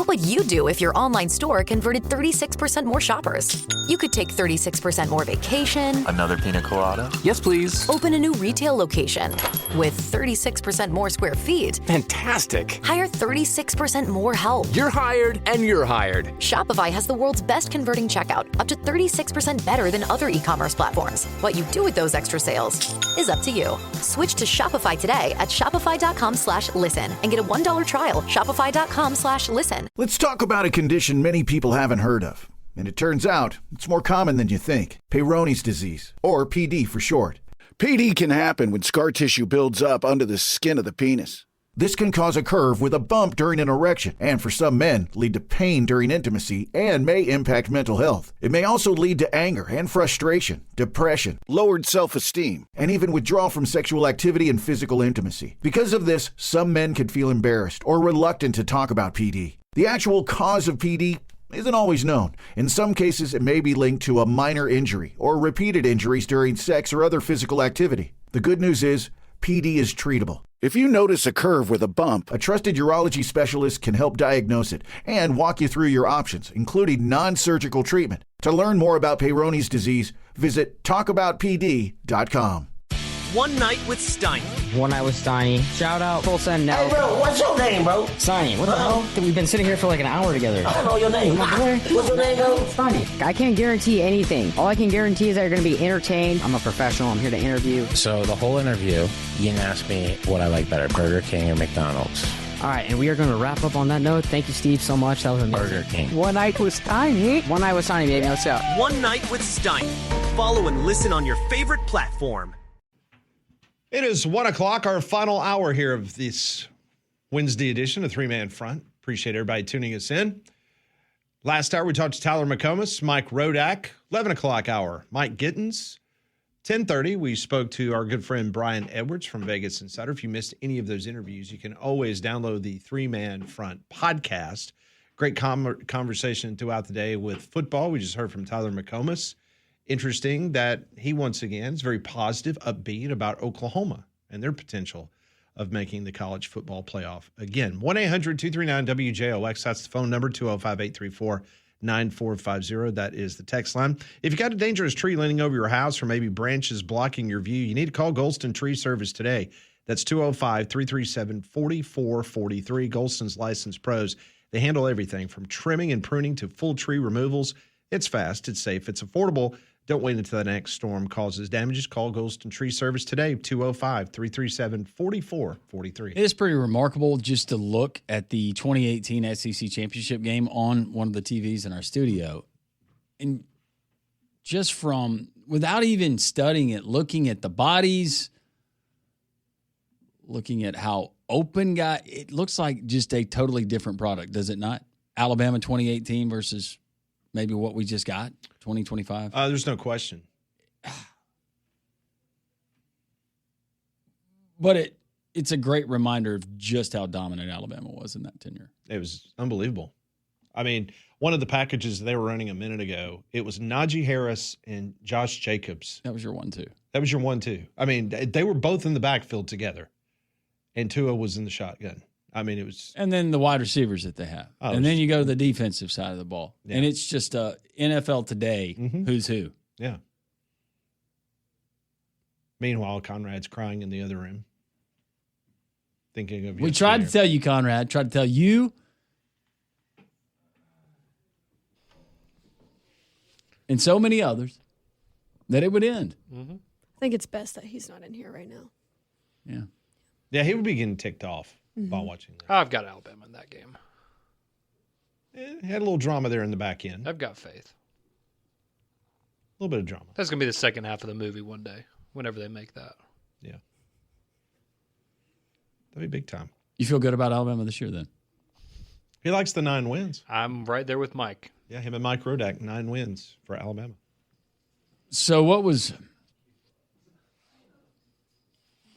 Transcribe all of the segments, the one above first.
What would you do if your online store converted 36% more shoppers? You could take 36% more vacation. Another pina colada? Yes, please. Open a new retail location with 36% more square feet. Fantastic. Hire 36% more help. You're hired and you're hired. Shopify has the world's best converting checkout, up to 36% better than other e-commerce platforms. What you do with those extra sales is up to you. Switch to Shopify today at shopify.com/listen and get a $1 trial. Shopify.com/listen. Let's talk about a condition many people haven't heard of. And it turns out it's more common than you think. Peyronie's disease, or PD for short. PD can happen when scar tissue builds up under the skin of the penis. This can cause a curve with a bump during an erection, and for some men, lead to pain during intimacy and may impact mental health. It may also lead to anger and frustration, depression, Lowered self-esteem. and even withdrawal from sexual activity and physical intimacy. Because of this, some men could feel embarrassed or reluctant to talk about PD. The actual cause of PD isn't always known. In some cases, it may be linked to a minor injury or repeated injuries during sex or other physical activity. The good news is, PD is treatable. If you notice a curve with a bump, A trusted urology specialist can help diagnose it and walk you through your options, including non-surgical treatment. To learn more about Peyronie's disease, visit talkaboutpd.com. One Night with Steiny. One Night with Steiny. Shout out, full send now. Hey, bro, what's your name, bro? Steiny, what the hell? We've been sitting here for like an hour together. I don't know your name. What's your name, bro? Steiny. I can't guarantee anything. All I can guarantee is that you're going to be entertained. I'm a professional. I'm here to interview. So the whole interview, you can ask me what I like better, Burger King or McDonald's. All right, and we are going to wrap up on that note. Thank you, Steve, so much. That was amazing. Burger King. One Night with Steiny. One Night with Steiny, baby. Let's go. One Night with Steiny. Follow and listen on your favorite platform. It is 1 o'clock, our final hour here of this Wednesday edition of Three Man Front. Appreciate everybody tuning us in. Last hour, we talked to Tyler McComas, Mike Rodak. 11 o'clock hour, Mike Gittins. 10:30, we spoke to our good friend Brian Edwards from Vegas Insider. If you missed any of those interviews, you can always download the Three Man Front podcast. Great conversation throughout the day with football. We just heard from Tyler McComas. Interesting that he once again is very positive, upbeat about Oklahoma and their potential of making the college football playoff again. 1-800-239-WJOX. That's the phone number, 205-834-9450. That is the text line. If you got a dangerous tree leaning over your house or maybe branches blocking your view, you need to call Golston Tree Service today. That's 205-337-4443. Golston's licensed pros. They handle everything from trimming and pruning to full tree removals. It's fast, it's safe, it's affordable. Don't wait until the next storm causes damages. Call Golston Tree Service today, 205-337-4443. It is pretty remarkable just to look at the 2018 SEC Championship game on one of the TVs in our studio. And just from, without even studying it, looking at the bodies, looking at how open it looks like just a totally different product, does it not? Alabama 2018 versus maybe what we just got, 2025? There's no question. But it's a great reminder of just how dominant Alabama was in that tenure. It was unbelievable. I mean, one of the packages they were running a minute ago, it was Najee Harris and Josh Jacobs. That was your 1-2. That was your 1-2. I mean, they were both in the backfield together, and Tua was in the shotgun. I mean, it was. And then the wide receivers that they have. And then you go to the defensive side of the ball. Yeah. And it's just NFL today, who's who. Yeah. Meanwhile, Conrad's crying in the other room. Thinking of We tried to tell you, Conrad, tried to tell you. And so many others that it would end. I think it's best that he's not in here right now. Yeah. Yeah, he would be getting ticked off while watching that. I've got Alabama in that game. It had a little drama there in the back end. I've got faith. A little bit of drama. That's going to be the second half of the movie one day, whenever they make that. Yeah. That'd be big time. You feel good about Alabama this year then? He likes the 9 wins. I'm right there with Mike. Yeah, him and Mike Rodak, 9 wins for Alabama. So what was...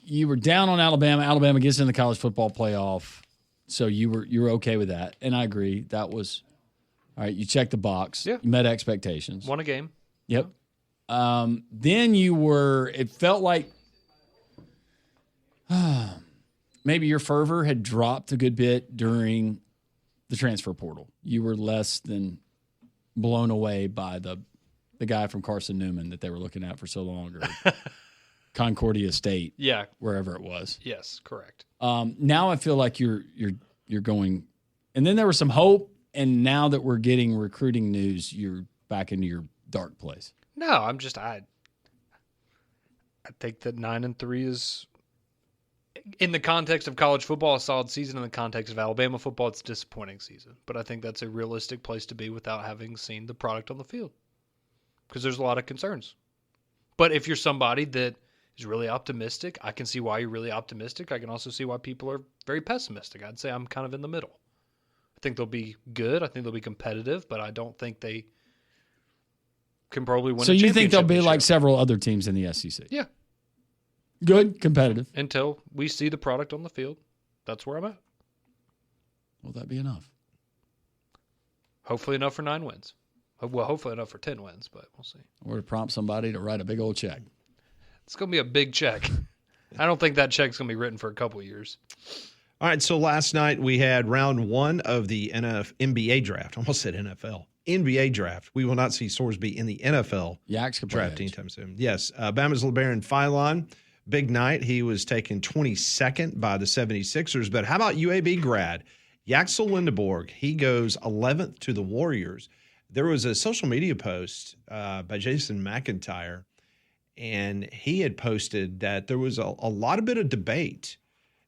You were down on Alabama. Alabama gets in the college football playoff, so you were okay with that, and I agree. That was all right. You checked the box. Yeah. You met expectations. Won a game. Yep. Then you were. It felt like maybe your fervor had dropped a good bit during the transfer portal. You were less than blown away by the guy from Carson Newman that they were looking at for so long, or Concordia State, wherever it was. Yes, correct. Now I feel like you're going, and then there was some hope, and now that we're getting recruiting news, you're back into your dark place. No, I think that 9-3 is, in the context of college football, a solid season. In the context of Alabama football, it's a disappointing season. But I think that's a realistic place to be without having seen the product on the field, because there's a lot of concerns. But if you're somebody that is really optimistic, I can see why you're really optimistic. I can also see why people are very pessimistic. I'd say I'm kind of in the middle. I think they'll be good. I think they'll be competitive, but I don't think they can probably win a championship. So you think they'll be like several other teams in the SEC? Yeah. Good, competitive. Until we see the product on the field. That's where I'm at. Will that be enough? Hopefully enough for 9 wins. Well, hopefully enough for 10 wins, but we'll see. Or to prompt somebody to write a big old check. It's going to be a big check. I don't think that check's going to be written for a couple of years. All right, so last night we had round 1 of the NBA draft. I almost said NFL. NBA draft. We will not see Sorsby in the NFL draft anytime soon. Yes, Bama's LeBaron Philon. Big night. He was taken 22nd by the 76ers. But how about UAB grad? Yaxel Lindeborg. He goes 11th to the Warriors. There was a social media post by Jason McIntyre, and he had posted that there was a lot of bit of debate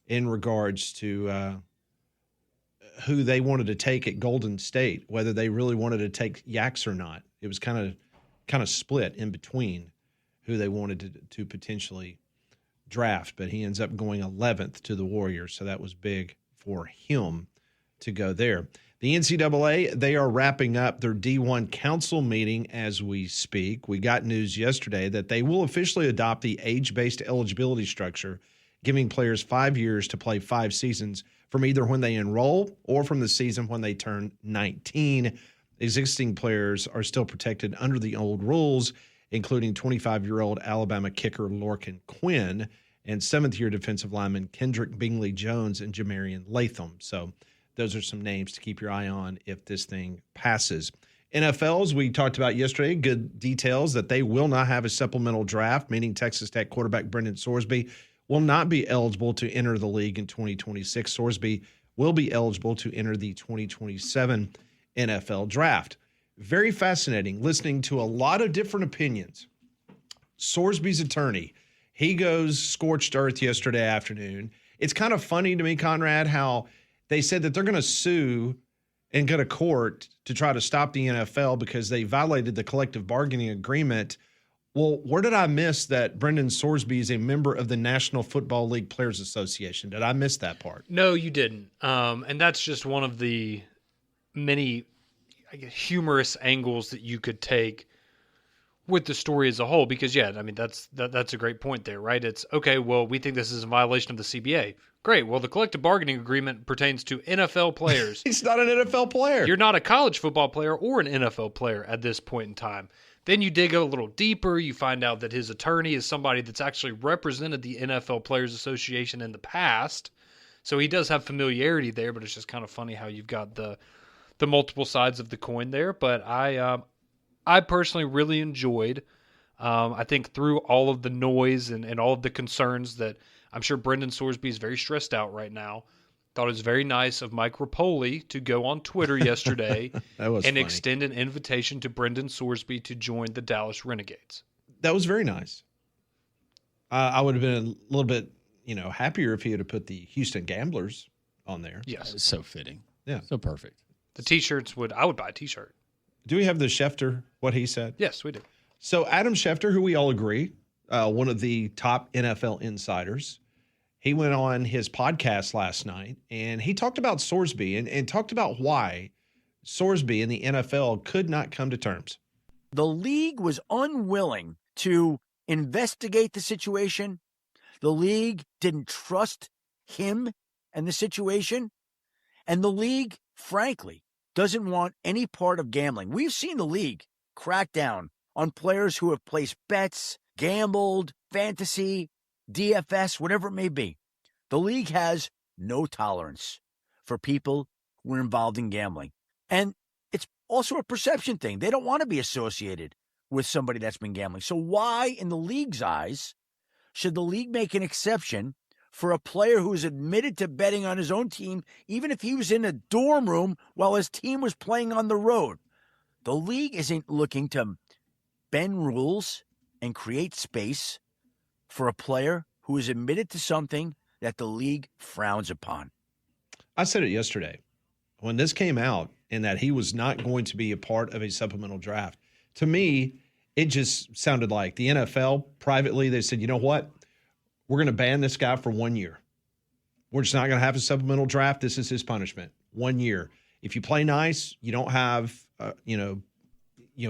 in regards to who they wanted to take at Golden State, whether they really wanted to take Yax or not. It was kind of split in between who they wanted to potentially draft, but he ends up going 11th to the Warriors, so that was big for him to go there. The NCAA, they are wrapping up their D1 council meeting as we speak. We got news yesterday that they will officially adopt the age-based eligibility structure, giving players 5 years to play 5 seasons from either when they enroll or from the season when they turn 19. Existing players are still protected under the old rules, including 25-year-old Alabama kicker Lorcan Quinn and 7th-year defensive lineman Kendrick Bingley-Jones and Jamarian Latham. So those are some names to keep your eye on if this thing passes. NFLs, we talked about yesterday, good details that they will not have a supplemental draft, meaning Texas Tech quarterback Brendan Sorsby will not be eligible to enter the league in 2026. Sorsby will be eligible to enter the 2027 NFL draft. Very fascinating listening to a lot of different opinions. Sorsby's attorney, he goes scorched earth yesterday afternoon. It's kind of funny to me, Conrad, how they said that they're going to sue and go to court to try to stop the NFL because they violated the collective bargaining agreement. Well, where did I miss that Brendan Sorsby is a member of the National Football League Players Association? Did I miss that part? No, you didn't. And that's just one of the many, I guess, humorous angles that you could take with the story as a whole. Because, yeah, I mean, that's a great point there, right? It's, okay, well, we think this is a violation of the CBA. Great. Well, the collective bargaining agreement pertains to NFL players. He's not an NFL player. You're not a college football player or an NFL player at this point in time. Then you dig a little deeper. You find out that his attorney is somebody that's actually represented the NFL Players Association in the past. So he does have familiarity there, but it's just kind of funny how you've got the multiple sides of the coin there. But I personally really enjoyed, I think through all of the noise and all of the concerns that I'm sure Brendan Sorsby is very stressed out right now. Thought it was very nice of Mike Rapoli to go on Twitter yesterday and funny. Extend an invitation to Brendan Sorsby to join the Dallas Renegades. That was very nice. I would have been a little bit, happier if he had put the Houston Gamblers on there. Yes, so fitting. Yeah, so perfect. The T-shirts I would buy a T-shirt. Do we have the Schefter? What he said? Yes, we do. So Adam Schefter, who we all agree, one of the top NFL insiders. He went on his podcast last night, and he talked about Sorsby and talked about why Sorsby and the NFL could not come to terms. The league was unwilling to investigate the situation. The league didn't trust him and the situation. And the league, frankly, doesn't want any part of gambling. We've seen the league crack down on players who have placed bets, gambled, fantasy, DFS, whatever it may be. The league has no tolerance for people were involved in gambling. And it's also a perception thing. They don't want to be associated with somebody that's been gambling. So why, in the league's eyes, should the league make an exception for a player who is admitted to betting on his own team, even if he was in a dorm room while his team was playing on the road? The league isn't looking to bend rules and create space for a player who is admitted to something that the league frowns upon. I said it yesterday when this came out and that he was not going to be a part of a supplemental draft. To me, it just sounded like the NFL privately, they said, you know what? We're going to ban this guy for 1 year. We're just not going to have a supplemental draft. This is his punishment. 1 year. If you play nice, you don't have,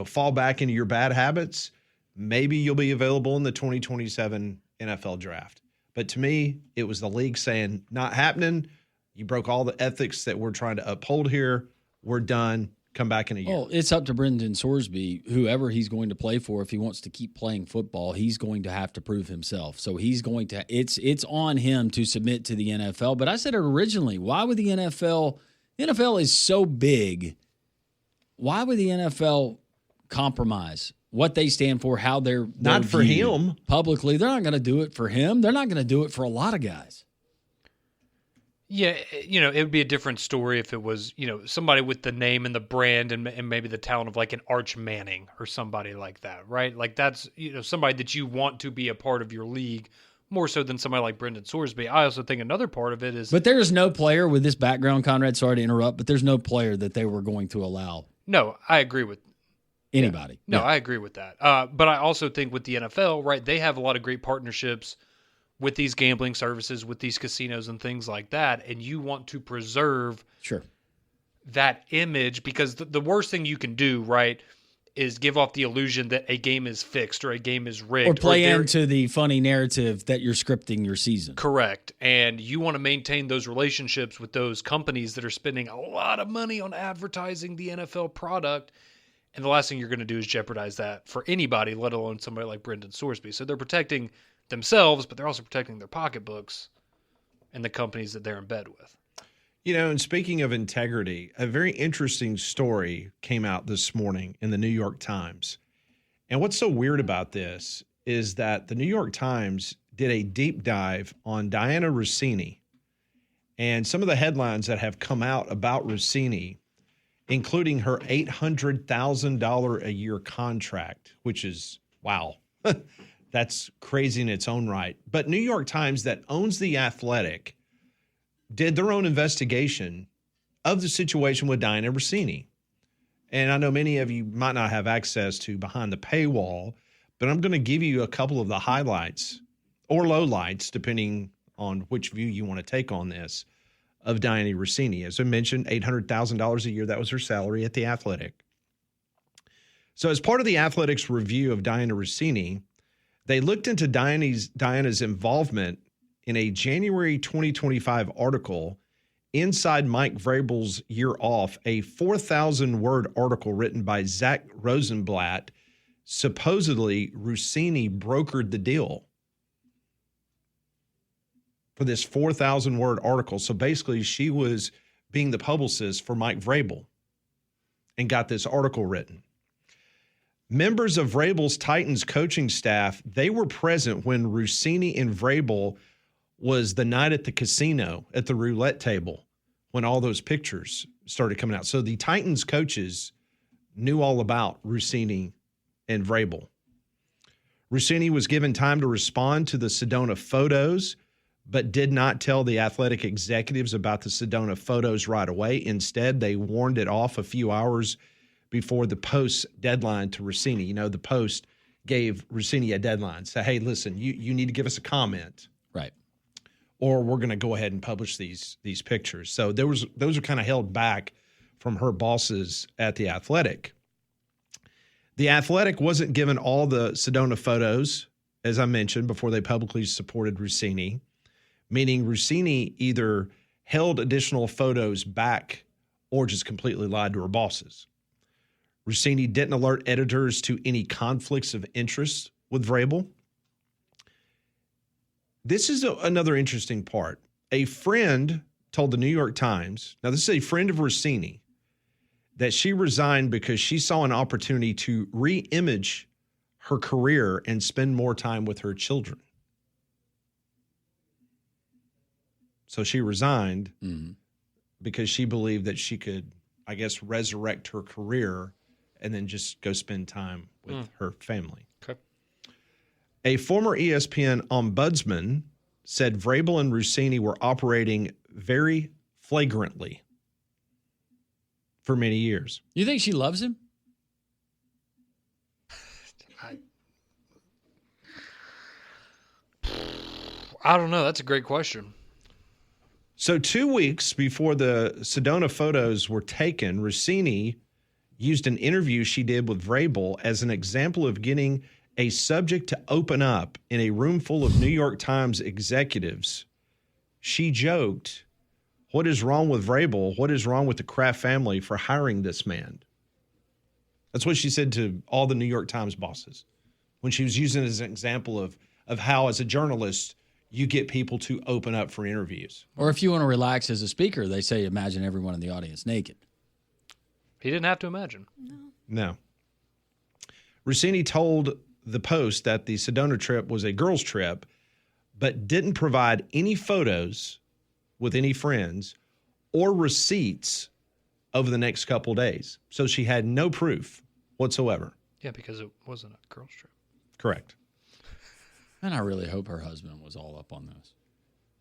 fall back into your bad habits, maybe you'll be available in the 2027 NFL draft. But to me, it was the league saying, not happening. You broke all the ethics that we're trying to uphold here. We're done. Come back in a year. Well, it's up to Brendan Sorsby, whoever he's going to play for. If he wants to keep playing football, he's going to have to prove himself. So he's going to. It's on him to submit to the NFL. But I said it originally. Why would the NFL? The NFL is so big. Why would the NFL compromise what they stand for? How they're not for him publicly. They're not going to do it for him. They're not going to do it for a lot of guys. Yeah, it would be a different story if it was, somebody with the name and the brand and maybe the talent of like an Arch Manning or somebody like that, right? Like that's, somebody that you want to be a part of your league more so than somebody like Brendan Sorsby. I also think another part of it is... But there's no player with this background, Conrad, sorry to interrupt, but there's no player that they were going to allow. No, I agree with... Anybody. Yeah. No, I agree with that. But I also think with the NFL, right, they have a lot of great partnerships with these gambling services, with these casinos and things like that, and you want to preserve that image because the worst thing you can do, right, is give off the illusion that a game is fixed or a game is rigged. Or play into the funny narrative that you're scripting your season. Correct. And you want to maintain those relationships with those companies that are spending a lot of money on advertising the NFL product, and the last thing you're going to do is jeopardize that for anybody, let alone somebody like Brendan Sorsby. So they're protecting themselves, but they're also protecting their pocketbooks and the companies that they're in bed with. And speaking of integrity, a very interesting story came out this morning in the New York Times. And what's so weird about this is that the New York Times did a deep dive on Dianna Russini and some of the headlines that have come out about Russini, including her $800,000 a year contract, which is, wow. That's crazy in its own right. But New York Times, that owns The Athletic, did their own investigation of the situation with Dianna Russini. And I know many of you might not have access to behind the paywall, but I'm going to give you a couple of the highlights or lowlights, depending on which view you want to take on this, of Dianna Russini. As I mentioned, $800,000 a year, that was her salary at The Athletic. So as part of The Athletic's review of Dianna Russini, they looked into Dianna's involvement in a January 2025 article inside Mike Vrabel's Year Off, a 4,000-word article written by Zach Rosenblatt. Supposedly, Russini brokered the deal for this 4,000-word article. So basically, she was being the publicist for Mike Vrabel and got this article written. Members of Vrabel's Titans coaching staff, they were present when Russini and Vrabel was the night at the casino at the roulette table when all those pictures started coming out. So the Titans coaches knew all about Russini and Vrabel. Russini was given time to respond to the Sedona photos, but did not tell the Athletic executives about the Sedona photos right away. Instead, they warned it off a few hours before the Post's deadline to Russini. The Post gave Russini a deadline. Say, hey, listen, you need to give us a comment. Right. Or we're going to go ahead and publish these pictures. So those are kind of held back from her bosses at The Athletic. The Athletic wasn't given all the Sedona photos, as I mentioned, before they publicly supported Russini, meaning Russini either held additional photos back or just completely lied to her bosses. Russini didn't alert editors to any conflicts of interest with Vrabel. This is another interesting part. A friend told the New York Times, now this is a friend of Russini, that she resigned because she saw an opportunity to re-image her career and spend more time with her children. So she resigned because she believed that she could, I guess, resurrect her career and then just go spend time with her family. Okay. A former ESPN ombudsman said Vrabel and Russini were operating very flagrantly for many years. You think she loves him? I don't know. That's a great question. So 2 weeks before the Sedona photos were taken, Russini used an interview she did with Vrabel as an example of getting a subject to open up in a room full of New York Times executives. She joked, "What is wrong with Vrabel? What is wrong with the Kraft family for hiring this man?" That's what she said to all the New York Times bosses when she was using it as an example of how, as a journalist, you get people to open up for interviews. Or if you want to relax as a speaker, they say imagine everyone in the audience naked. He didn't have to imagine. No. Russini told the Post that the Sedona trip was a girls' trip, but didn't provide any photos with any friends or receipts over the next couple days. So she had no proof whatsoever. Yeah, because it wasn't a girls' trip. Correct. And I really hope her husband was all up on this.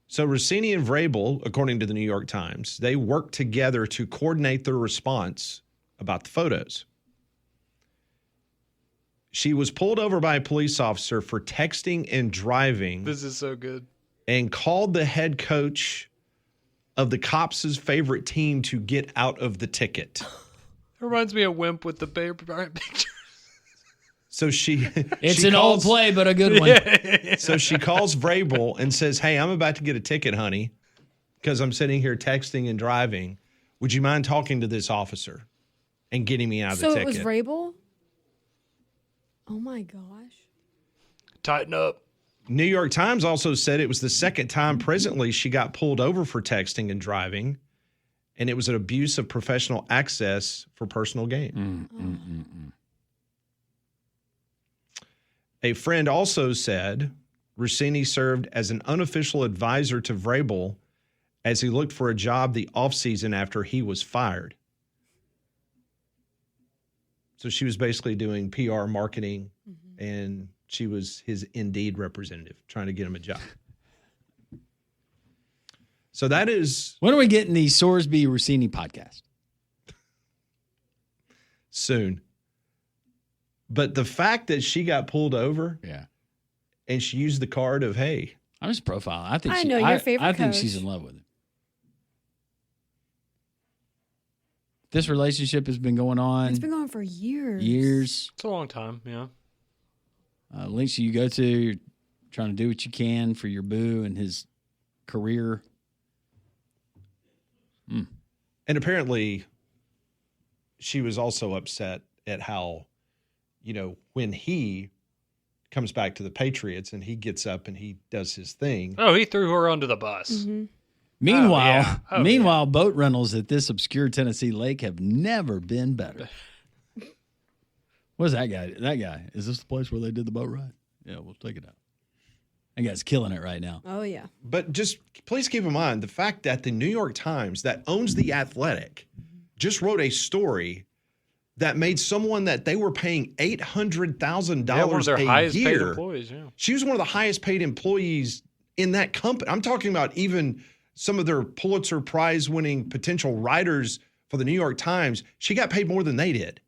So Russini and Vrabel, according to the New York Times, they worked together to coordinate their response about the photos. She was pulled over by a police officer for texting and driving. This is so good. And called the head coach of the cops' favorite team to get out of the ticket. It reminds me of Wimp with the paper picture. So it's an old play, but a good one. Yeah. So she calls Vrabel and says, "Hey, I'm about to get a ticket, honey, because I'm sitting here texting and driving. Would you mind talking to this officer and getting me out of the ticket?" So it was Vrabel? Oh, my gosh. Tighten up. New York Times also said it was the second time presently she got pulled over for texting and driving, and it was an abuse of professional access for personal gain. A friend also said Russini served as an unofficial advisor to Vrabel as he looked for a job the offseason after he was fired. So she was basically doing PR marketing, and she was his Indeed representative trying to get him a job. So that is... When are we getting the Sorsby Russini podcast? Soon. But the fact that she got pulled over, and she used the card of, "Hey, I'm just profiling." I think I know your favorite I think coach. she's in love with him. This relationship has been going on. It's been going for years. It's a long time, yeah. Links you go to, you're trying to do what you can for your boo and his career. And apparently she was also upset at how, when he comes back to the Patriots and he gets up and he does his thing. Oh, he threw her under the bus. Mm-hmm. Meanwhile, boat rentals at this obscure Tennessee lake have never been better. What's that guy? That guy. Is this the place where they did the boat ride? Yeah, we'll take it out. That guy's killing it right now. Oh, yeah. But just please keep in mind the fact that the New York Times, that owns The Athletic, just wrote a story that made someone that they were paying $800,000 one of their a highest paid year. employees, yeah. She was one of the highest paid employees in that company. I'm talking about even some of their Pulitzer Prize winning potential writers for the New York Times. She got paid more than they did.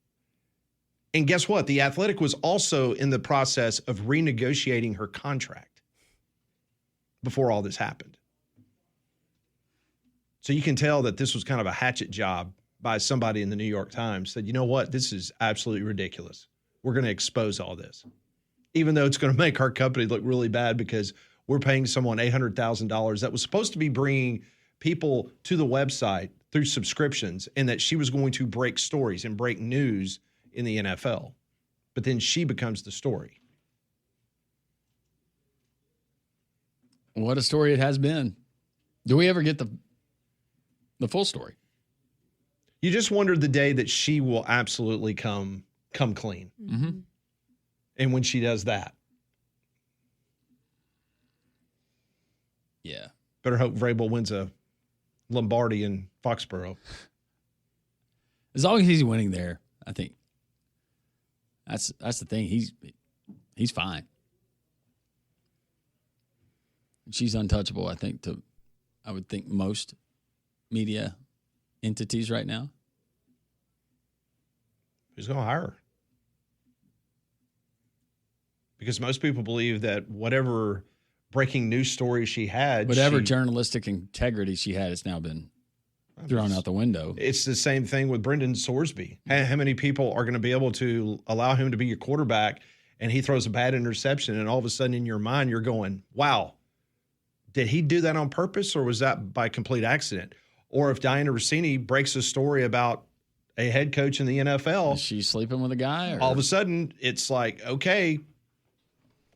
And guess what? The Athletic was also in the process of renegotiating her contract before all this happened. So you can tell that this was kind of a hatchet job by somebody in the New York Times. Said, you know what? This is absolutely ridiculous. We're going to expose all this, even though it's going to make our company look really bad because we're paying someone $800,000 that was supposed to be bringing people to the website through subscriptions, and that she was going to break stories and break news in the NFL. But then she becomes the story. What a story it has been. Do we ever get the the full story. You just wonder the day that she will absolutely come clean. Mm-hmm. And when she does that. Yeah. Better hope Vrabel wins a Lombardi in Foxborough. As long as he's winning there, I think that's the thing. He's fine. She's untouchable, I think, I would think most media entities right now. Who's going to hire her? Because most people believe that whatever breaking news story she had, whatever journalistic integrity she had, has now been thrown out the window. It's the same thing with Brendan Sorsby. How many people are going to be able to allow him to be your quarterback and he throws a bad interception and all of a sudden in your mind you're going, wow, did he do that on purpose or was that by complete accident? Or if Dianna Russini breaks a story about a head coach in the NFL. Is she sleeping with a guy? Or? All of a sudden it's like, okay,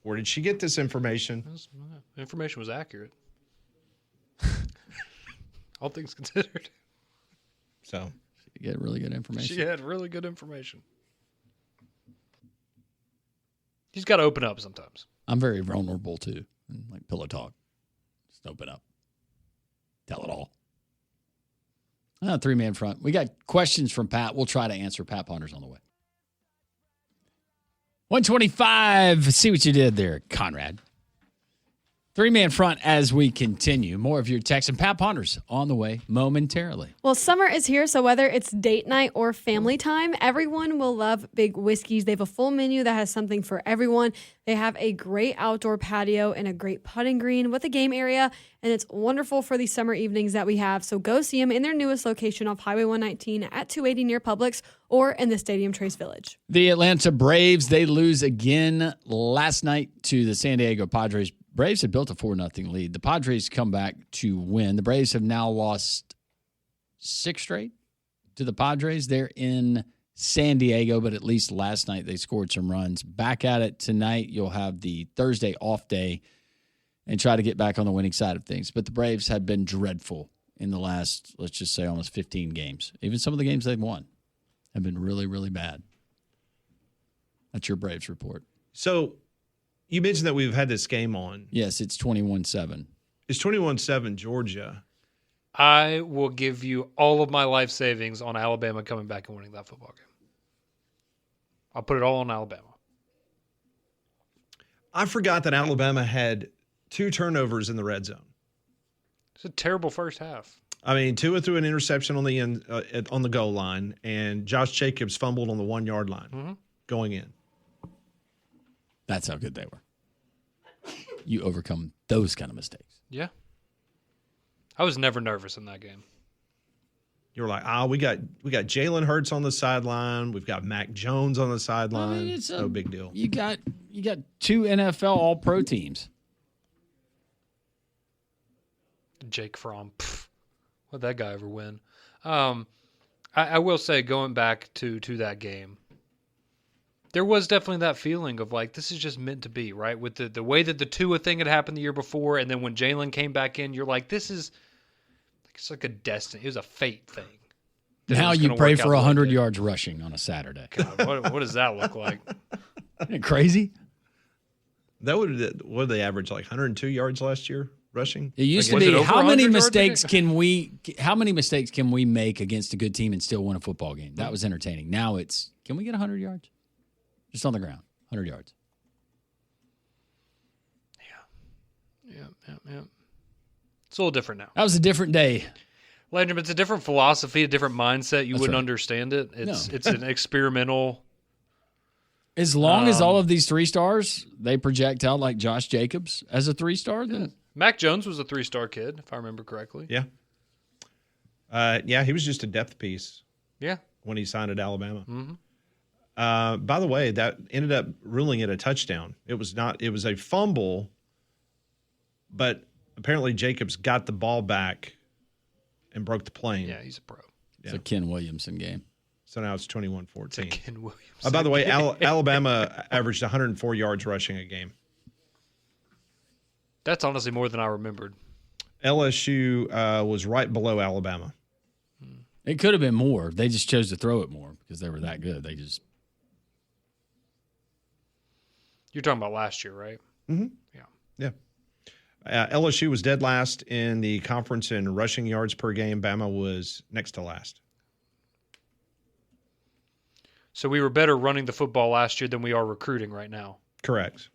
where did she get this information? The information was accurate. All things considered. So she get really good information. She had really good information. She's got to open up sometimes. I'm very vulnerable too. Like pillow talk. Just open up. Tell it all. 3-man front. We got questions from Pat. We'll try to answer. Pat Ponder's on the way. 125. See what you did there, Conrad. 3-man front as we continue. More of your texts. And Pat Ponder's on the way momentarily. Well, summer is here, so whether it's date night or family time, everyone will love Big Whiskeys. They have a full menu that has something for everyone. They have a great outdoor patio and a great putting green with a game area, and it's wonderful for these summer evenings that we have. So go see them in their newest location off Highway 119 at 280 near Publix or in the Stadium Trace Village. The Atlanta Braves, they lose again last night to the San Diego Padres. Braves had built a 4-0 lead. The Padres come back to win. The Braves have now lost 6 straight to the Padres. They're in San Diego, but at least last night they scored some runs. Back at it tonight. You'll have the Thursday off day and try to get back on the winning side of things. But the Braves have been dreadful in the last, let's just say, almost 15 games. Even some of the games they've won have been really, really bad. That's your Braves report. So you mentioned that we've had this game on. Yes, it's 21-7. It's 21-7 Georgia. I will give you all of my life savings on Alabama coming back and winning that football game. I'll put it all on Alabama. I forgot that Alabama had 2 turnovers in the red zone. It's a terrible first half. I mean, Tua threw an interception on the end on the goal line, and Josh Jacobs fumbled on the 1-yard line going in. That's how good they were. You overcome those kind of mistakes. Yeah. I was never nervous in that game. You were like, we got Jalen Hurts on the sideline. We've got Mac Jones on the sideline. I mean, it's no big deal. You got 2 NFL All-Pro teams. Jake Fromm. What'd that guy ever win? I will say, going back to that game, there was definitely that feeling of like, this is just meant to be, right? With the way that the Tua thing had happened the year before, and then when Jalen came back in, you're like, it's like a destiny. It was a fate thing. Now you pray for 100 yards rushing on a Saturday. God, what does that look like? Isn't it crazy? What did they average, like 102 yards last year rushing? It used to be, how many mistakes can we make against a good team and still win a football game? That was entertaining. Now it's, can we get 100 yards? Just on the ground, 100 yards. Yeah. It's a little different now. That was a different day. Landrum, it's a different philosophy, a different mindset. You That's wouldn't right. understand it. It's an experimental. As long as all of these 3-stars, they project out like Josh Jacobs as a 3-star, then Mac Jones was a 3-star kid, if I remember correctly. Yeah. He was just a depth piece. Yeah. When he signed at Alabama. Mm-hmm. By the way, that ended up ruling it a touchdown. It was a fumble, but apparently Jacobs got the ball back and broke the plane. Yeah, he's a pro. It's a Ken Williamson game. So now it's 21-14. It's a Ken Williamson by the way, game. Alabama averaged 104 yards rushing a game. That's honestly more than I remembered. LSU was right below Alabama It could have been more. They just chose to throw it more because they were that good. You're talking about last year, right? Mm-hmm. Yeah. LSU was dead last in the conference in rushing yards per game. Bama was next to last. So we were better running the football last year than we are recruiting right now. Correct.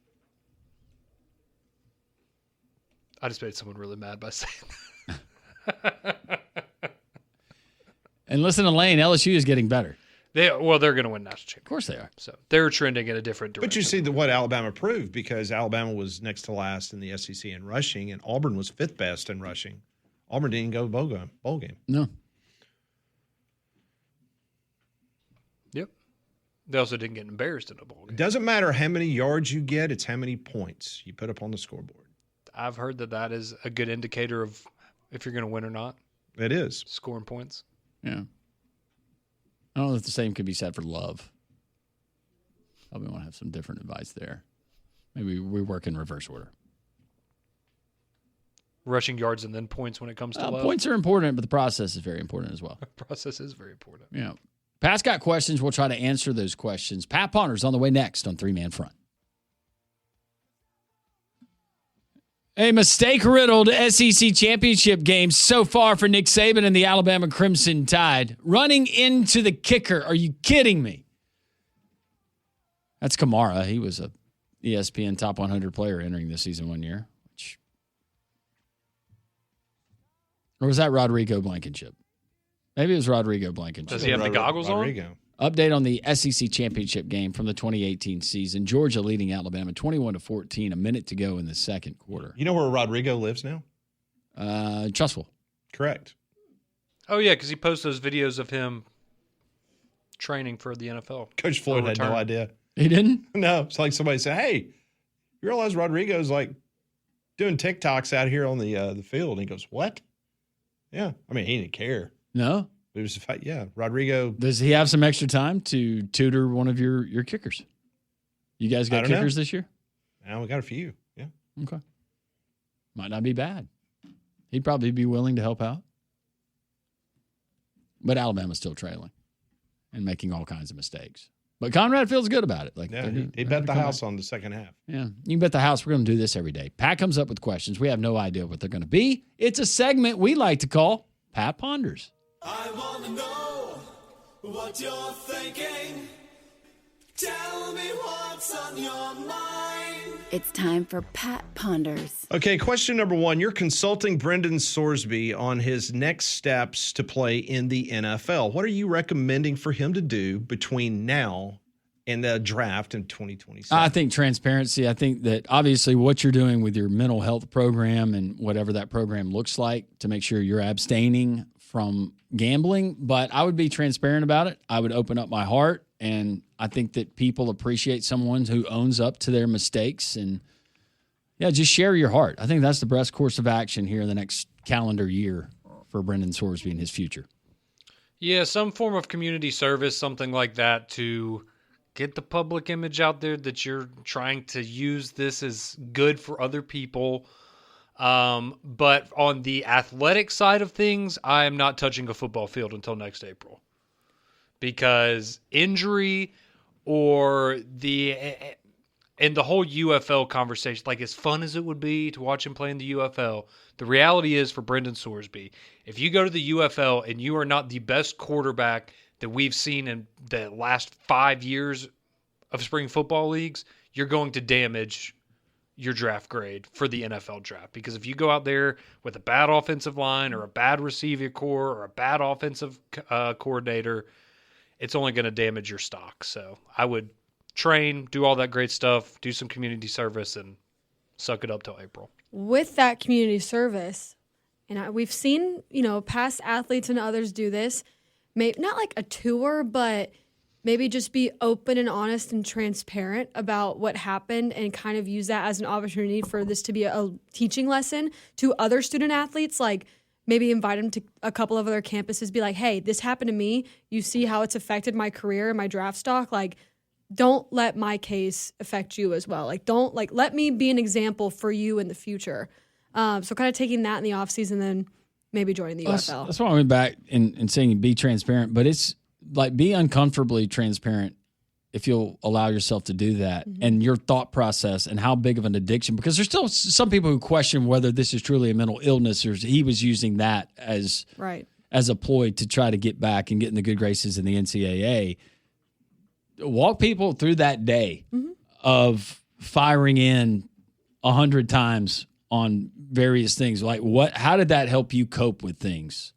I just made someone really mad by saying that. And listen to Lane, LSU is getting better. They're going to win national championship. Of course they are. So they're trending in a different direction. But you see what Alabama proved, because Alabama was next to last in the SEC in rushing, and Auburn was fifth best in rushing. Auburn didn't go bowl game. No. Yep. They also didn't get embarrassed in a bowl game. It doesn't matter how many yards you get, it's how many points you put up on the scoreboard. I've heard that is a good indicator of if you're going to win or not. It is. Scoring points. Yeah. I don't know if the same could be said for love. Probably want to have some different advice there. Maybe we work in reverse order. Rushing yards and then points when it comes to love. Points are important, but the process is very important as well. Process is very important. Yeah. Pat's got questions. We'll try to answer those questions. Pat Ponders on the way next on 3-Man Front. A mistake-riddled SEC championship game so far for Nick Saban and the Alabama Crimson Tide. Running into the kicker. Are you kidding me? That's Kamara. He was a ESPN top 100 player entering this season one year. Or was that Rodrigo Blankenship? Maybe it was Rodrigo Blankenship. Does he have the goggles on? Update on the SEC championship game from the 2018 season. Georgia leading Alabama 21-14, a minute to go in the second quarter. You know where Rodrigo lives now? Trustful. Correct. Oh, yeah, because he posts those videos of him training for the NFL. Coach Floyd had no idea. He didn't? No. It's like somebody said, hey, you realize Rodrigo's like doing TikToks out here on the field? And he goes, what? Yeah. I mean, he didn't care. No? It was, yeah, Rodrigo. Does he have some extra time to tutor one of your kickers? You guys got kickers this year? Now we got a few. Yeah. Okay. Might not be bad. He'd probably be willing to help out. But Alabama's still trailing and making all kinds of mistakes. But Conrad feels good about it. He bet the house on the second half. Yeah, you can bet the house. We're going to do this every day. Pat comes up with questions. We have no idea what they're going to be. It's a segment we like to call Pat Ponders. I want to know what you're thinking. Tell me what's on your mind. It's time for Pat Ponders. Okay, question number one. You're consulting Brendan Sorsby on his next steps to play in the NFL. What are you recommending for him to do between now and the draft in 2027? I think transparency. I think that obviously what you're doing with your mental health program and whatever that program looks like to make sure you're abstaining from gambling, but I would be transparent about it. I would open up my heart, and I think that people appreciate someone who owns up to their mistakes, and just share your heart. I think that's the best course of action here in the next calendar year for Brendan Sorsby and his future. Yeah, some form of community service, something like that, to get the public image out there that you're trying to use this as good for other people. But on the athletic side of things, I am not touching a football field until next April, because injury or the whole UFL conversation, like as fun as it would be to watch him play in the UFL, the reality is for Brendan Sorsby, if you go to the UFL and you are not the best quarterback that we've seen in the last 5 years of spring football leagues, you're going to damage your draft grade for the NFL draft. Because if you go out there with a bad offensive line or a bad receiver core or a bad offensive coordinator, it's only going to damage your stock. So I would train, do all that great stuff, do some community service, and suck it up till April. With that community service, and we've seen, past athletes and others do this, maybe not like a tour, but maybe just be open and honest and transparent about what happened and kind of use that as an opportunity for this to be a teaching lesson to other student athletes. Like maybe invite them to a couple of other campuses, be like, hey, this happened to me. You see how it's affected my career and my draft stock. Like, don't let my case affect you as well. Like, let me be an example for you in the future. So kind of taking that in the offseason, then maybe joining the UFL. That's why I went back and saying be transparent, but it's like be uncomfortably transparent if you'll allow yourself to do that, and your thought process and how big of an addiction, because there's still some people who question whether this is truly a mental illness or he was using that as a ploy to try to get back and get in the good graces in the NCAA. Walk people through that day of firing in 100 times on various things. Like how did that help you cope with things?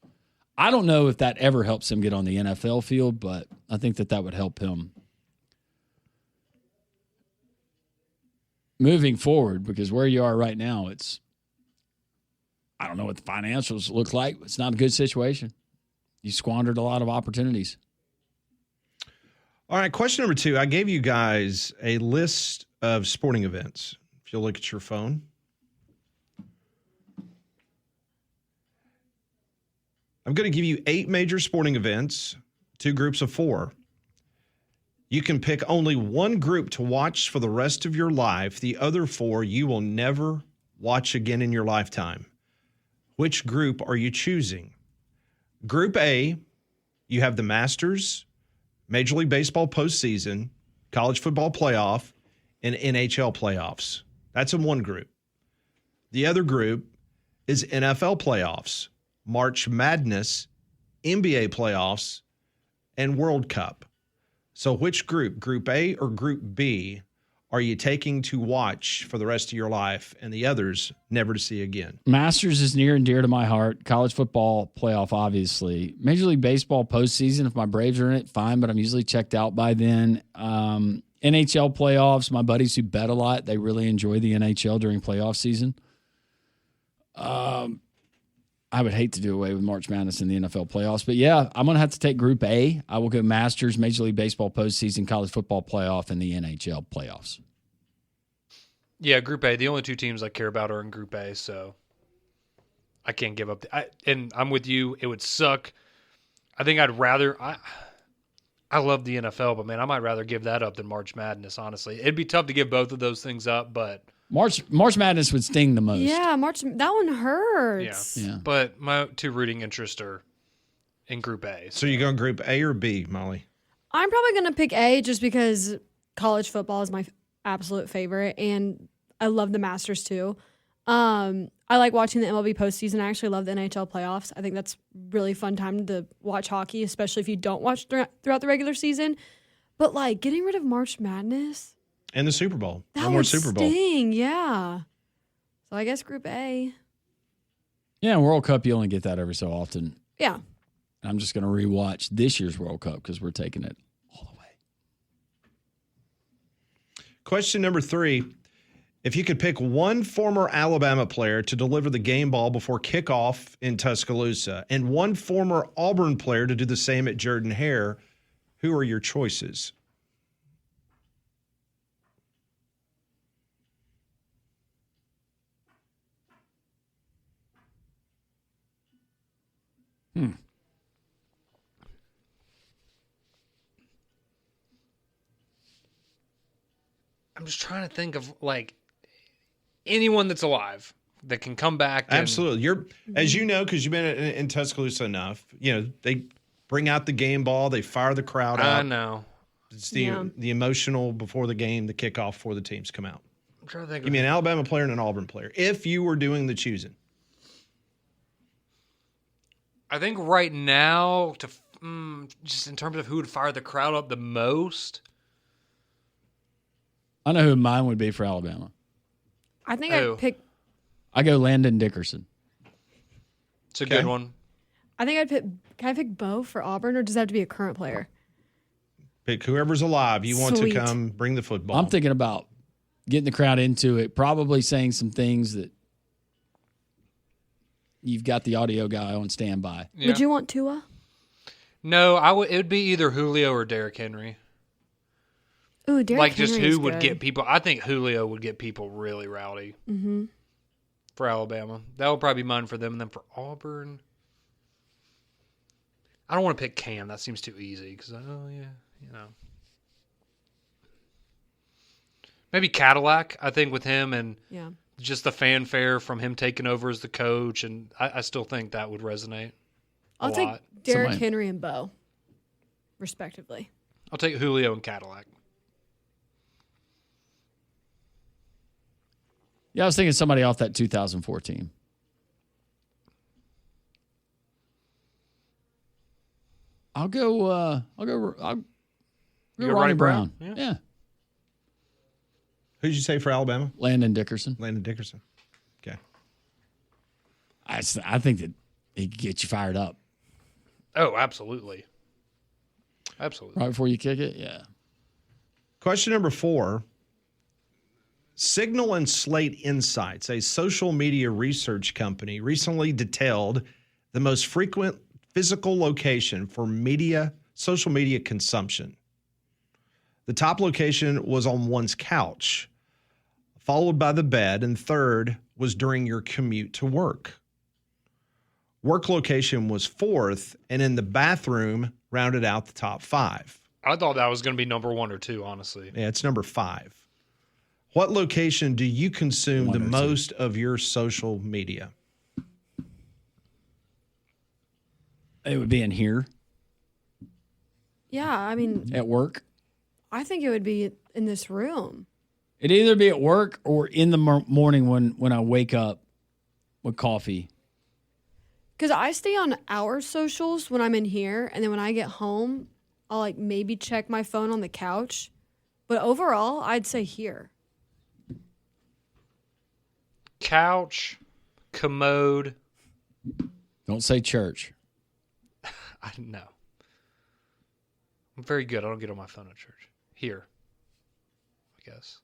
I don't know if that ever helps him get on the NFL field, but I think that would help him moving forward, because where you are right now, I don't know what the financials look like. It's not a good situation. You squandered a lot of opportunities. All right, question number 2. I gave you guys a list of sporting events. If you'll look at your phone. I'm going to give you 8 major sporting events, 2 groups of 4. You can pick only one group to watch for the rest of your life. The other 4 you will never watch again in your lifetime. Which group are you choosing? Group A, you have the Masters, Major League Baseball postseason, college football playoff, and NHL playoffs. That's in one group. The other group is NFL playoffs, March Madness, NBA playoffs, and World Cup. So which group, Group A or Group B, are you taking to watch for the rest of your life and the others never to see again? Masters is near and dear to my heart. College football playoff, obviously. Major League Baseball postseason, if my Braves are in it, fine, but I'm usually checked out by then. NHL playoffs, my buddies who bet a lot, they really enjoy the NHL during playoff season. I would hate to do away with March Madness in the NFL playoffs. But, yeah, I'm going to have to take Group A. I will go Masters, Major League Baseball postseason, college football playoff, and the NHL playoffs. Yeah, Group A. The only 2 teams I care about are in Group A, so I can't give up. And I'm with you. It would suck. I think I'd rather I love the NFL, but, man, I might rather give that up than March Madness, honestly. It'd be tough to give both of those things up, but – March Madness would sting the most. Yeah, that one hurts. Yeah. But my 2 rooting interests are in Group A. So you going Group A or B, Molly? I'm probably going to pick A just because college football is my absolute favorite, and I love the Masters too. I like watching the MLB postseason. I actually love the NHL playoffs. I think that's really fun time to watch hockey, especially if you don't watch throughout the regular season. But, like, getting rid of March Madness. And the Super Bowl. That would sting, yeah. So I guess Group A. Yeah, World Cup, you only get that every so often. Yeah. I'm just going to rewatch this year's World Cup because we're taking it all the way. Question number 3. If you could pick one former Alabama player to deliver the game ball before kickoff in Tuscaloosa and one former Auburn player to do the same at Jordan-Hare, who are your choices? I'm just trying to think of, like, anyone that's alive that can come back. Absolutely. You're, as you know, because you've been in Tuscaloosa enough, they bring out the game ball, they fire the crowd out. I know. It's the emotional before the game, the kickoff before the teams come out. I'm trying to think. Give me an Alabama player and an Auburn player, if you were doing the choosing. I think right now, just in terms of who would fire the crowd up the most. I know who mine would be for Alabama. I think I'd pick. I go Landon Dickerson. It's a good one. I think I'd pick. Can I pick Bo for Auburn, or does that have to be a current player? Pick whoever's alive you want to come bring the football. I'm thinking about getting the crowd into it, probably saying some things that you've got the audio guy on standby. Yeah. Would you want Tua? No, it would be either Julio or Derrick Henry. Ooh, Derrick Henry just who is would good. get people. I think Julio would get people really rowdy for Alabama. That would probably be mine for them. And then for Auburn, I don't want to pick Cam. That seems too easy because, maybe Cadillac. I think with him and just the fanfare from him taking over as the coach, and I still think that would resonate. I'll take Derrick Henry and Bo, respectively. I'll take Julio and Cadillac. Yeah, I was thinking somebody off that 2014. I'll go Ronnie Brown. Yeah. Who'd you say for Alabama? Landon Dickerson. Okay. I think that he could get you fired up. Oh, absolutely. Absolutely. Right before you kick it? Yeah. Question number 4. Signal and Slate Insights, a social media research company, recently detailed the most frequent physical location for social media consumption. The top location was on one's couch, followed by the bed, and third was during your commute to work. Work location was 4th, and in the bathroom rounded out the top 5. I thought that was going to be number 1 or 2, honestly. Yeah, it's number 5. What location do you consume the most of your social media? It would be in here. Yeah, I mean, at work. I think it would be in this room. It'd either be at work or in the morning when I wake up with coffee. Because I stay on our socials when I'm in here, and then when I get home, I'll like maybe check my phone on the couch. But overall, I'd say here. Couch, commode. Don't say church. I know. I'm very good. I don't get on my phone at church. Here, I guess.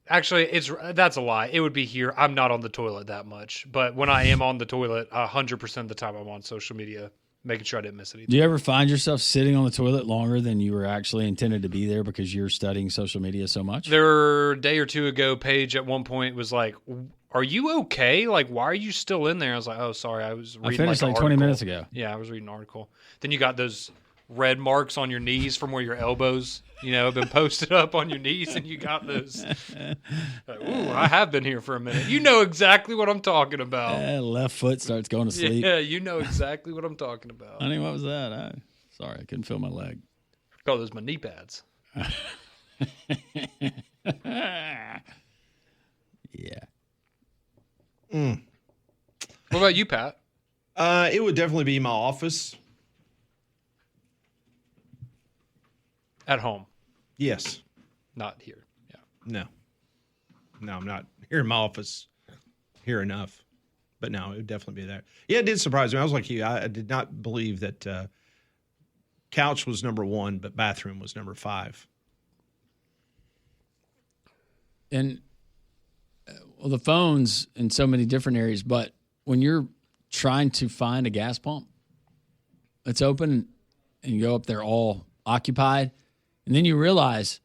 Actually, that's a lie. It would be here. I'm not on the toilet that much. But when I am on the toilet, 100% of the time I'm on social media, making sure I didn't miss anything. Do you ever find yourself sitting on the toilet longer than you were actually intended to be there because you're studying social media so much? A day or two ago, Paige at one point was like, "Are you okay? Like, why are you still in there?" I was like, "Oh, sorry, I was reading." I finished like 20 minutes ago. Yeah, I was reading an article. Then you got those red marks on your knees from where your elbows, have been posted up on your knees, and you got those. Like, ooh, I have been here for a minute. You know exactly what I'm talking about. Left foot starts going to sleep. Yeah, you know exactly what I'm talking about. Honey, what was that? Sorry, I couldn't feel my leg. Oh, those my knee pads. Yeah. What about you, Pat? It would definitely be my office. At home? Yes. Not here. Yeah. No, I'm not here in my office here enough. But no, it would definitely be there. Yeah, it did surprise me. I was like you. I did not believe that couch was number 1, but bathroom was number 5. And the phone's in so many different areas, but when you're trying to find a gas pump that's open and you go up there all occupied, and then you realize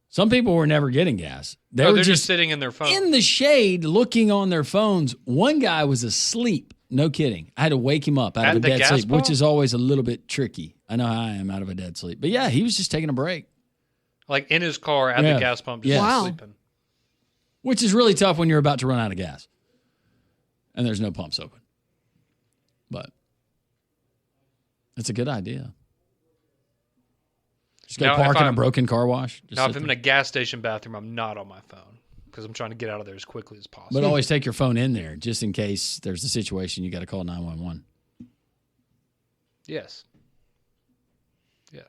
some people were never getting gas. They're just sitting in their phone. In the shade looking on their phones. One guy was asleep. No kidding. I had to wake him up out of a dead sleep, which is always a little bit tricky. I know how I am out of a dead sleep. But yeah, he was just taking a break. Like in his car at the gas pump, just sleeping. Which is really tough when you're about to run out of gas and there's no pumps open. But it's a good idea. Just go park in a broken car wash. Now, if I'm in a gas station bathroom, I'm not on my phone because I'm trying to get out of there as quickly as possible. But always take your phone in there just in case there's a situation you got to call 911. Yes. Yeah.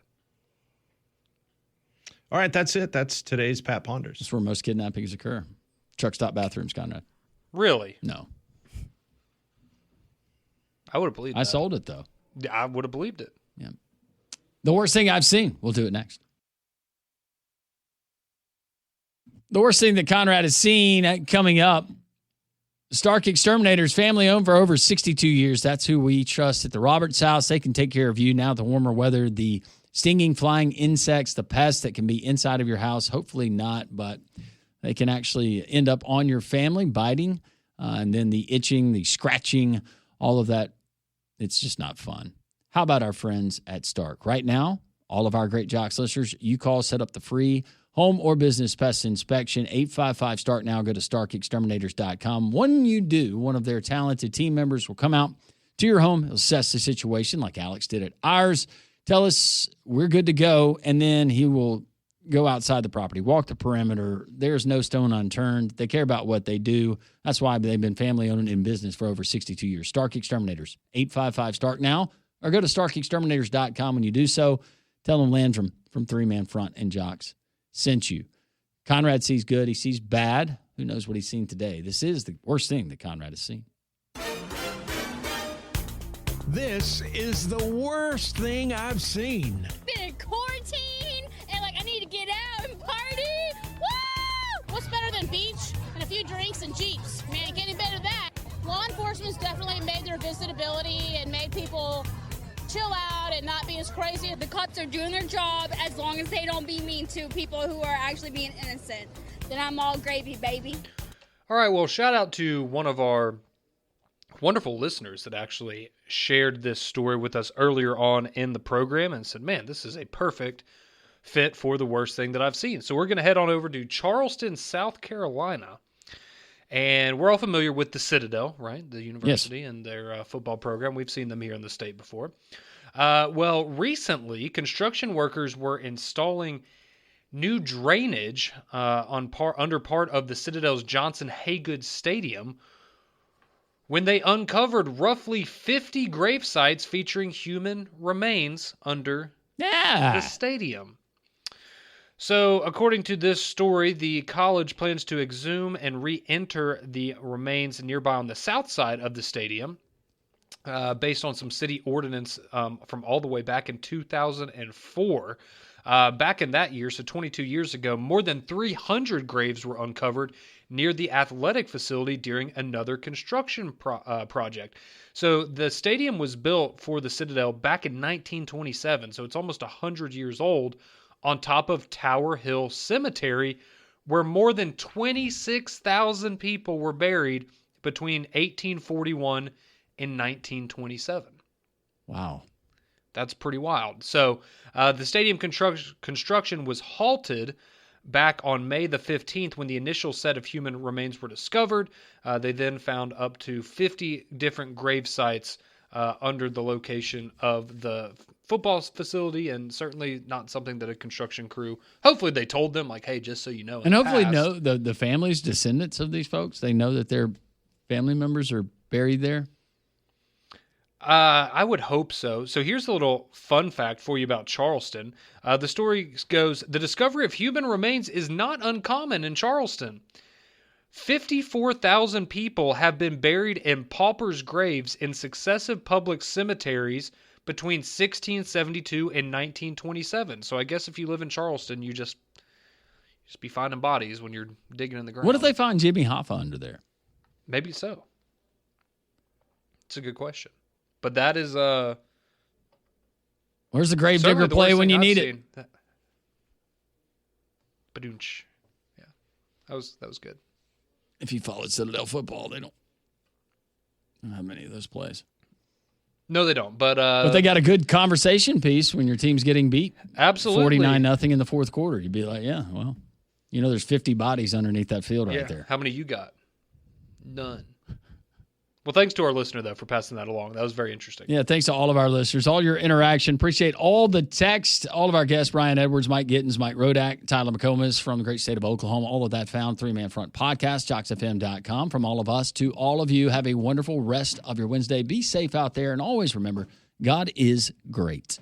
All right, that's it. That's today's Pat Ponders. That's where most kidnappings occur. Truck stop bathrooms, Conrad. Really? No. I would have believed that. I sold it, though. I would have believed it. Yeah. The worst thing I've seen. We'll do it next. The worst thing that Conrad has seen coming up. Stark Exterminators, family owned for over 62 years. That's who we trust at the Roberts House. They can take care of you now. The warmer weather, the stinging, flying insects, the pests that can be inside of your house. Hopefully not, but they can actually end up on your family, biting, and then the itching, the scratching, all of that. It's just not fun. How about our friends at Stark? Right now, All of our great Jocks listeners, you call, set up the free home or business pest inspection, 855-START now. Go to StarkExterminators.com. When you do, one of their talented team members will come out to your home, assess the situation like Alex did at ours, tell us we're good to go, and then he will go outside the property, walk the perimeter. There's no stone unturned. They care about what they do. That's why they've been family-owned in business for over 62 years. Stark Exterminators, 855-START now, or go to StarkExterminators.com. When you do so, tell them Landrum from Three Man Front and Jocks sent you. Conrad sees good. He sees bad. Who knows what he's seen today? This is the worst thing that Conrad has seen. This is the worst thing I've seen. Been in quarantine, and I need to get out and party. Woo! What's better than beach and a few drinks and Jeeps? Man, getting better than that. Law enforcement's definitely made their visitability and made people chill out and not be as crazy. The cops are doing their job as long as they don't be mean to people who are actually being innocent. Then I'm all gravy, baby. All right, well, shout out to one of our wonderful listeners that actually shared this story with us earlier on in the program and said, man, this is a perfect fit for the worst thing that I've seen. So we're going to head on over to Charleston, South Carolina. And we're all familiar with the Citadel, right? The university and their football program. We've seen them here in the state before. Well, recently, construction workers were installing new drainage under part of the Citadel's Johnson Haygood Stadium when they uncovered roughly 50 grave sites featuring human remains under the stadium. So, according to this story, the college plans to exhume and re-enter the remains nearby on the south side of the stadium, based on some city ordinance from all the way back in 2004. Back in that year, so 22 years ago, more than 300 graves were uncovered near the athletic facility during another construction project. So the stadium was built for the Citadel back in 1927, so it's almost 100 years old, on top of Tower Hill Cemetery, where more than 26,000 people were buried between 1841 and 1927. Wow. That's pretty wild. So the stadium construction was halted back on May the 15th when the initial set of human remains were discovered. They then found up to 50 different grave sites under the location of the football facility, and certainly not something that a construction crew, hopefully they told them, like, hey, just so you know. And hopefully know the families, descendants of these folks, they know that their family members are buried there. I would hope so. So here's a little fun fact for you about Charleston. The story goes, the discovery of human remains is not uncommon in Charleston. 54,000 people have been buried in paupers' graves in successive public cemeteries between 1672 and 1927. So I guess if you live in Charleston, you just be finding bodies when you're digging in the ground. What if they find Jimmy Hoffa under there? Maybe so. It's a good question. But that is where's the Gravedigger play when you need it? Badoonch. Yeah. That was good. If you followed Citadel football, they don't have many of those plays. No, they don't. But they got a good conversation piece when your team's getting beat. Absolutely. 49-0 in the fourth quarter. You'd be like, yeah, well, there's 50 bodies underneath that field right there. How many you got? None. Well, thanks to our listener, though, for passing that along. That was very interesting. Yeah, thanks to all of our listeners, all your interaction. Appreciate all the text, all of our guests, Brian Edwards, Mike Gittins, Mike Rodak, Tyler McComas from the great state of Oklahoma. All of that found, Three Man Front Podcast, JocksFM.com. From all of us to all of you, have a wonderful rest of your Wednesday. Be safe out there, and always remember, God is great.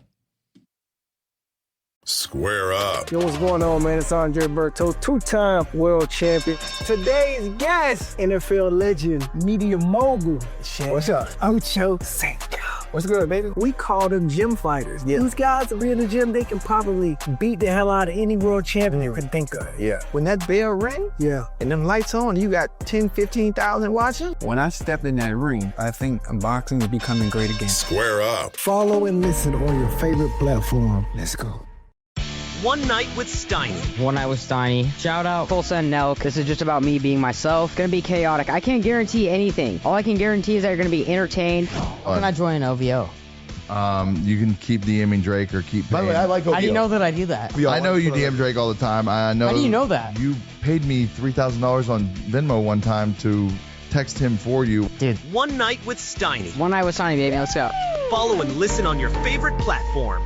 Square up. Yo, what's going on, man? It's Andre Berto, two-time world champion. Today's guest, NFL legend, media mogul. What's up? Ocho Cinco. What's good, baby? We call them gym fighters. Yeah. These guys are in the gym, they can probably beat the hell out of any world champion you can think of. Yeah. When that bell rang, and them lights on, you got 10, 15,000 watching. When I stepped in that ring, I think boxing is becoming great again. Square up. Follow and listen on your favorite platform. Let's go. One Night with Steiny. One Night with Steiny. Shout out Full Send Nelk. This is just about me being myself. Gonna be chaotic. I can't guarantee anything. All I can guarantee is that you're gonna be entertained. How can I join an OVO? You can keep DMing Drake or keep paying. By the way, I like OVO. How do you know that I do that? I know you DM Drake all the time. I know. How do you know that? You paid me $3,000 on Venmo one time to text him for you. Dude. One Night with Steiny. One night with Steiny, baby. Let's go. Follow and listen on your favorite platform.